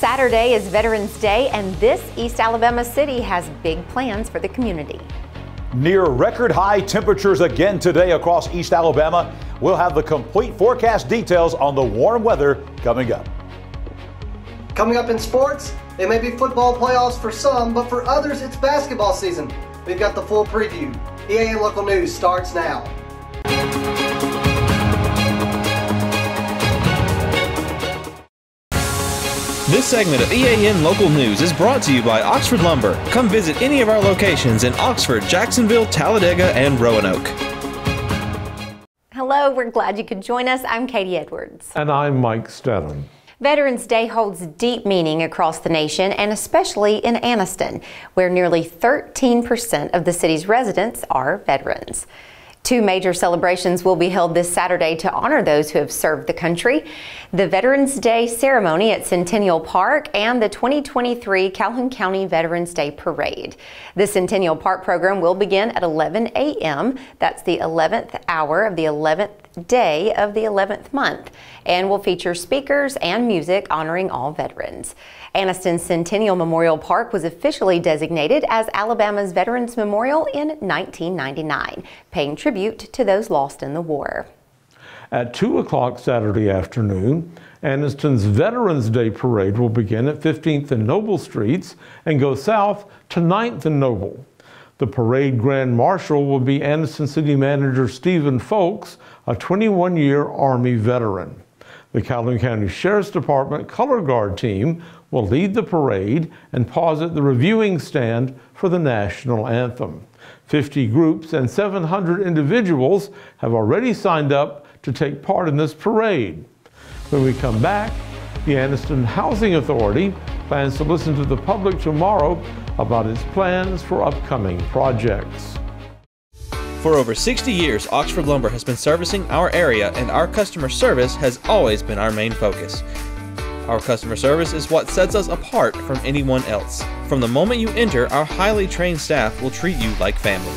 Saturday is Veterans Day, and this East Alabama city has big plans for the community. Near record high temperatures again today across East Alabama. We'll have the complete forecast details on the warm weather coming up. Coming up in sports, it may be football playoffs for some, but for others it's basketball season. We've got the full preview. EAN Local News starts now. This segment of EAN Local News is brought to you by Oxford Lumber. Come visit any of our locations in Oxford, Jacksonville, Talladega, and Roanoke. Hello, we're glad you could join us. I'm Katie Edwards. And I'm Mike Stedham. Veterans Day holds deep meaning across the nation, and especially in Anniston, where nearly 13% of the city's residents are veterans. Two major celebrations will be held this Saturday to honor those who have served the country: the Veterans Day ceremony at Centennial Park and the 2023 Calhoun County Veterans Day Parade. The Centennial Park program will begin at 11 a.m. That's the 11th hour of the 11th day of the 11th month, and will feature speakers and music honoring all veterans. Anniston Centennial Memorial Park was officially designated as Alabama's Veterans Memorial in 1999, paying tribute to those lost in the war. At 2 o'clock Saturday afternoon, Anniston's Veterans Day Parade will begin at 15th and Noble Streets and go south to 9th and Noble. The parade grand marshal will be Anniston City Manager Stephen Folks, a 21-year Army veteran. The Calhoun County Sheriff's Department Color Guard team will lead the parade and pause at the reviewing stand for the national anthem. 50 groups and 700 individuals have already signed up to take part in this parade. When we come back, the Anniston Housing Authority plans to listen to the public tomorrow about its plans for upcoming projects. For over 60 years, Oxford Lumber has been servicing our area, and our customer service has always been our main focus. Our customer service is what sets us apart from anyone else. From the moment you enter, our highly trained staff will treat you like family.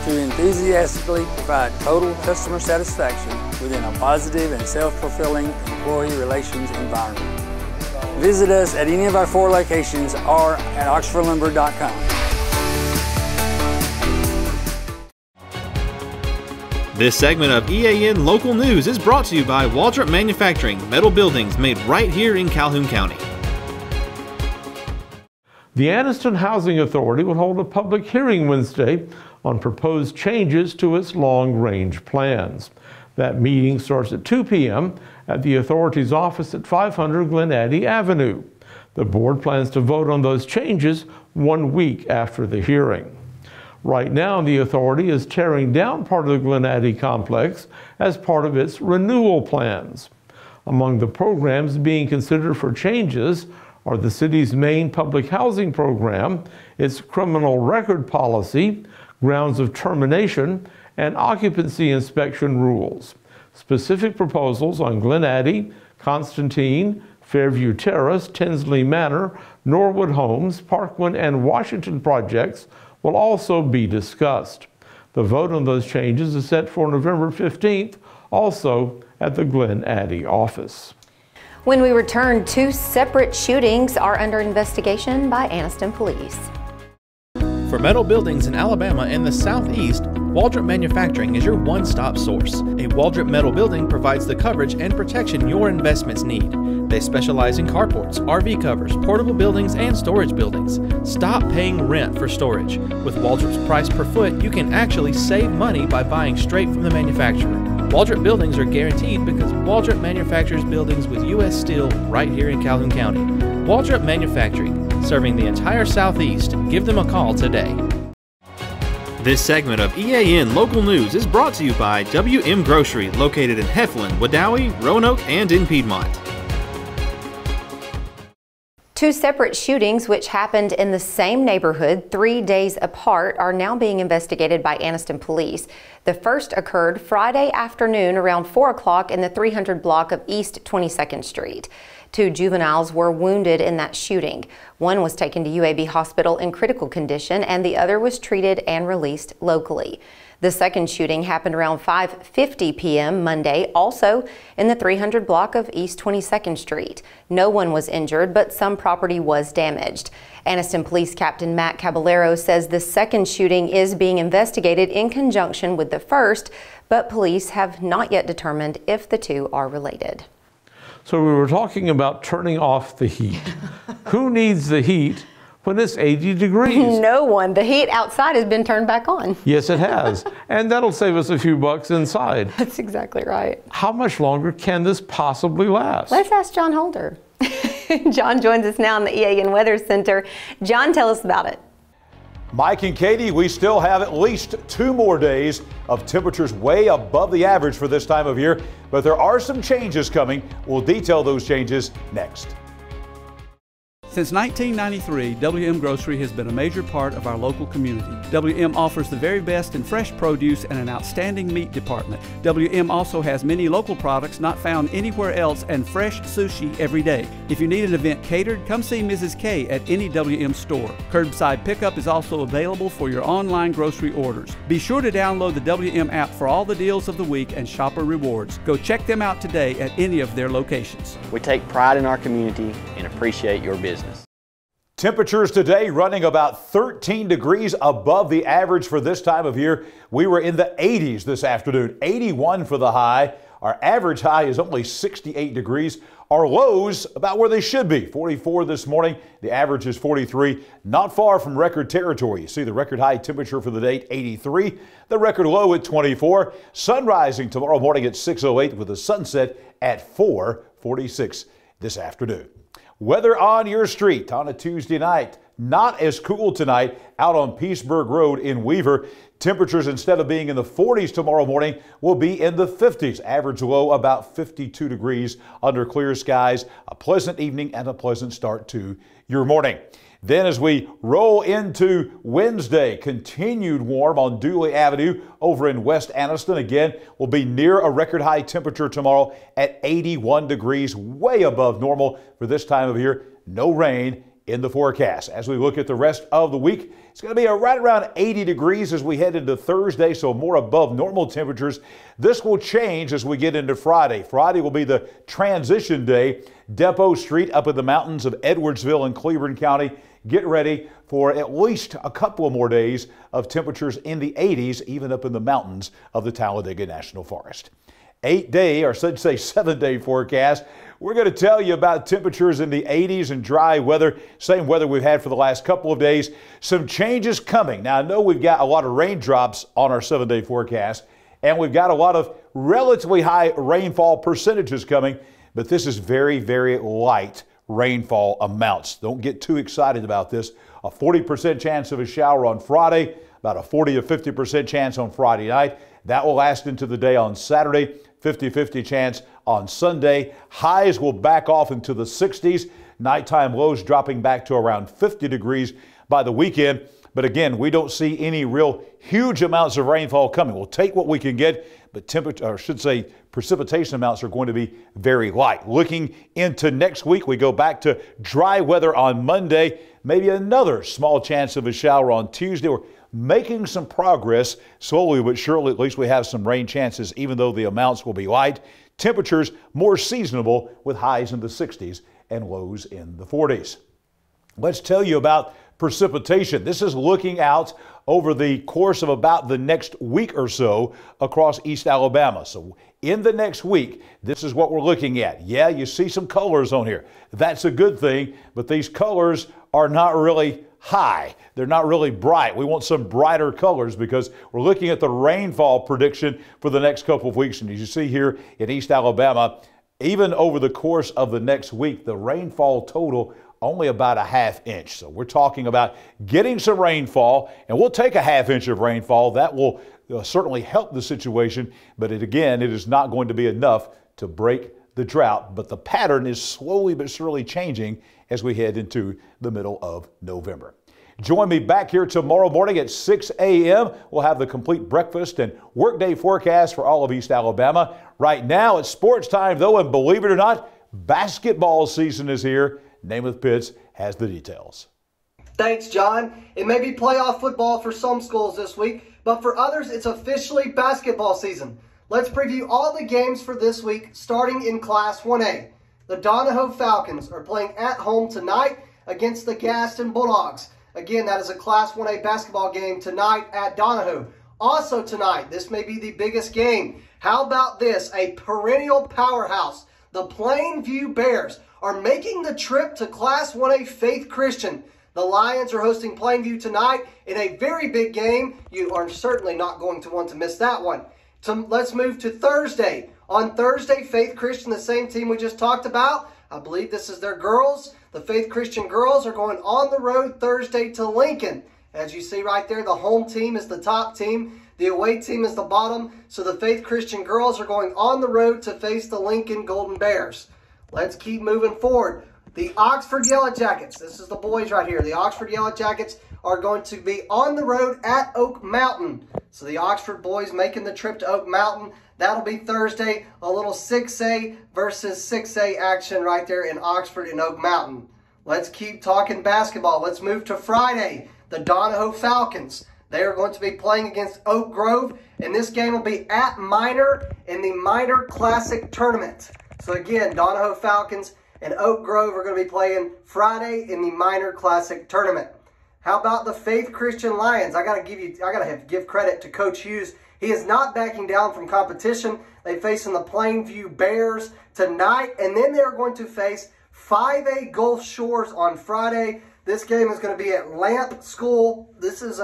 To enthusiastically provide total customer satisfaction within a positive and self-fulfilling employee relations environment. Visit us at any of our 4 locations or at oxfordlumber.com. This segment of EAN Local News is brought to you by Waldrop Manufacturing, metal buildings made right here in Calhoun County. The Anniston Housing Authority will hold a public hearing Wednesday on proposed changes to its long-range plans. That meeting starts at 2 p.m. at the authority's office at 500 Glen Addy Avenue. The board plans to vote on those changes 1 week after the hearing. Right now, the authority is tearing down part of the Glen Addy complex as part of its renewal plans. Among the programs being considered for changes are the city's main public housing program, its criminal record policy, grounds of termination, and occupancy inspection rules. Specific proposals on Glen Addy, Constantine, Fairview Terrace, Tinsley Manor, Norwood Homes, Parkland, and Washington projects will also be discussed. The vote on those changes is set for November 15th, also at the Glen Addy office. When we return, 2 separate shootings are under investigation by Anniston Police. For metal buildings in Alabama and the Southeast, Waldrop Manufacturing is your one-stop source. A Waldrop metal building provides the coverage and protection your investments need. They specialize in carports, RV covers, portable buildings, and storage buildings. Stop paying rent for storage. With Waldrop's price per foot, you can actually save money by buying straight from the manufacturer. Waldrop buildings are guaranteed because Waldrop manufactures buildings with U.S. steel right here in Calhoun County. Waldrop Manufacturing, serving the entire Southeast. Give them a call today. This segment of EAN Local News is brought to you by WM Grocery, located in Heflin, Wadowee, Roanoke, and in Piedmont. 2 separate shootings, which happened in the same neighborhood 3 days apart, are now being investigated by Anniston Police. The first occurred Friday afternoon around 4 o'clock in the 300 block of East 22nd Street. 2 juveniles were wounded in that shooting. One was taken to UAB Hospital in critical condition, and the other was treated and released locally. The second shooting happened around 5:50 p.m. Monday, also in the 300 block of East 22nd Street. No one was injured, but some property was damaged. Anniston Police Captain Matt Caballero says the second shooting is being investigated in conjunction with the first, but police have not yet determined if the two are related. So we were talking about turning off the heat. Who needs the heat when it's 80 degrees? No one. The heat outside has been turned back on. Yes, it has. And that'll save us a few bucks inside. That's exactly right. How much longer can this possibly last? Let's ask John Holder. John joins us now in the EAN Weather Center. John, tell us about it. Mike and Katie, we still have at least 2 more days of temperatures way above the average for this time of year, but there are some changes coming. We'll detail those changes next. Since 1993, WM Grocery has been a major part of our local community. WM offers the very best in fresh produce and an outstanding meat department. WM also has many local products not found anywhere else and fresh sushi every day. If you need an event catered, come see Mrs. K at any WM store. Curbside pickup is also available for your online grocery orders. Be sure to download the WM app for all the deals of the week and shopper rewards. Go check them out today at any of their locations. We take pride in our community and appreciate your business. Temperatures today running about 13 degrees above the average for this time of year. We were in the 80s this afternoon, 81 for the high. Our average high is only 68 degrees. Our lows about where they should be, 44 this morning. The average is 43, not far from record territory. You see the record high temperature for the day, 83. The record low at 24. Sun rising tomorrow morning at 6:08 with a sunset at 4:46 this afternoon. Weather on your street on a Tuesday night. Not as cool tonight out on Peaceburg Road in Weaver. Temperatures, instead of being in the 40s tomorrow morning, will be in the 50s. Average low about 52 degrees under clear skies. A pleasant evening and a pleasant start to your morning. Then as we roll into Wednesday, continued warm on Dooley Avenue over in West Anniston. Again, will be near a record high temperature tomorrow at 81 degrees, way above normal for this time of year. No rain in the forecast. As we look at the rest of the week, it's going to be right around 80 degrees as we head into Thursday, so more above normal temperatures. This will change as we get into Friday. Friday will be the transition day. Depot Street up in the mountains of Edwardsville and Cleveland County. Get ready for at least a couple of more days of temperatures in the 80s, even up in the mountains of the Talladega National Forest. 8-day, or should say 7-day forecast. We're going to tell you about temperatures in the 80s and dry weather, same weather we've had for the last couple of days. Some changes coming. Now, I know we've got a lot of raindrops on our 7-day forecast, and we've got a lot of relatively high rainfall percentages coming, but this is very, very light rainfall amounts. Don't get too excited about this. A 40% chance of a shower on Friday, about a 40 to 50% chance on Friday night. That will last into the day on Saturday. 50-50 chance on Sunday. Highs will back off into the 60s. Nighttime lows dropping back to around 50 degrees by the weekend. But again, we don't see any real huge amounts of rainfall coming. We'll take what we can get, but precipitation amounts are going to be very light. Looking into next week, we go back to dry weather on Monday. Maybe another small chance of a shower on Tuesday. We're making some progress slowly but surely. At least we have some rain chances, even though the amounts will be light. Temperatures more seasonable with highs in the 60s and lows in the 40s. Let's tell you about precipitation. This is looking out over the course of about the next week or so across East Alabama. So in the next week, this is what we're looking at. Yeah, you see some colors on here. That's a good thing, but these colors are not really high. They're not really bright. We want some brighter colors because we're looking at the rainfall prediction for the next couple of weeks. And as you see here in East Alabama, even over the course of the next week, the rainfall total only about a ½ inch. So we're talking about getting some rainfall, and we'll take a ½ inch of rainfall. That will certainly help the situation, but it is not going to be enough to break the drought. But the pattern is slowly but surely changing as we head into the middle of November. Join me back here tomorrow morning at 6 a.m. We'll have the complete breakfast and workday forecast for all of East Alabama. Right now it's sports time though, and believe it or not, basketball season is here. Namath Pitts has the details. Thanks, John. It may be playoff football for some schools this week, but for others, it's officially basketball season. Let's preview all the games for this week, starting in Class 1A. The Donahoe Falcons are playing at home tonight against the Gaston Bulldogs. Again, that is a Class 1A basketball game tonight at Donahoe. Also tonight, this may be the biggest game. How about this? A perennial powerhouse. The Plainview Bears are making the trip to Class 1A Faith Christian. The Lions are hosting Plainview tonight in a very big game. You are certainly not going to want to miss that one. Let's move to Thursday. On Thursday, Faith Christian, the same team we just talked about. I believe this is their girls. The Faith Christian girls are going on the road Thursday to Lincoln. As you see right there, the home team is the top team. The away team is the bottom. So the Faith Christian girls are going on the road to face the Lincoln Golden Bears. Let's keep moving forward. The Oxford Yellow Jackets, this is the boys right here. The Oxford Yellow Jackets are going to be on the road at Oak Mountain. So the Oxford boys making the trip to Oak Mountain. That'll be Thursday, a little 6A versus 6A action right there in Oxford and Oak Mountain. Let's keep talking basketball. Let's move to Friday. The Donahoe Falcons. They are going to be playing against Oak Grove, and this game will be at Minor in the Minor Classic Tournament. So again, Donahoe Falcons and Oak Grove are going to be playing Friday in the Minor Classic Tournament. How about the Faith Christian Lions? I gotta give credit to Coach Hughes. He is not backing down from competition. They facing the Plainview Bears tonight, and then they're going to face 5A Gulf Shores on Friday. This game is going to be at Lamp School. This is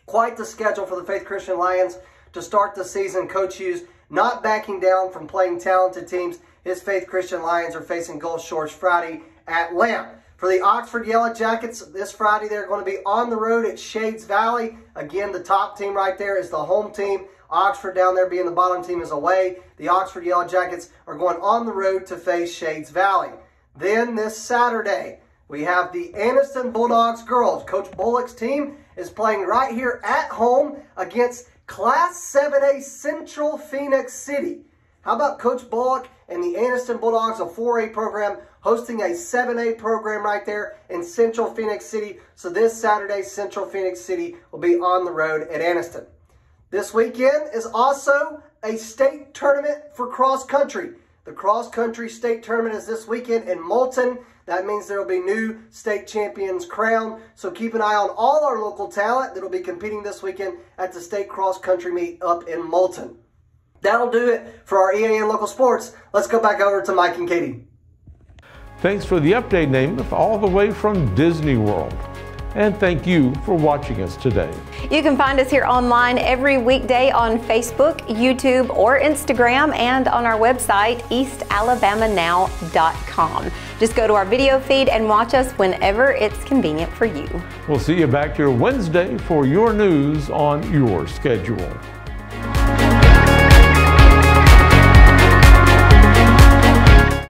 quite the schedule for the Faith Christian Lions to start the season. Coach Hughes not backing down from playing talented teams. His Faith Christian Lions are facing Gulf Shores Friday at Lamp. For the Oxford Yellow Jackets, this Friday they're going to be on the road at Shades Valley. Again, the top team right there is the home team. Oxford down there being the bottom team is away. The Oxford Yellow Jackets are going on the road to face Shades Valley. Then this Saturday, we have the Anniston Bulldogs girls. Coach Bullock's team is playing right here at home against Class 7A Central Phoenix City. How about Coach Bullock and the Anniston Bulldogs, a 4A program, hosting a 7A program right there in Central Phoenix City. So this Saturday, Central Phoenix City will be on the road at Anniston. This weekend is also a state tournament for cross country. The cross country state tournament is this weekend in Moulton. That means there will be new state champions crowned. So keep an eye on all our local talent that will be competing this weekend at the state cross country meet up in Moulton. That'll do it for our EAN Local Sports. Let's go back over to Mike and Katie. Thanks for the update, Namath, all the way from Disney World. And thank you for watching us today. You can find us here online every weekday on Facebook, YouTube, or Instagram, and on our website, eastalabamanow.com. Just go to our video feed and watch us whenever it's convenient for you. We'll see you back here Wednesday for your news on your schedule.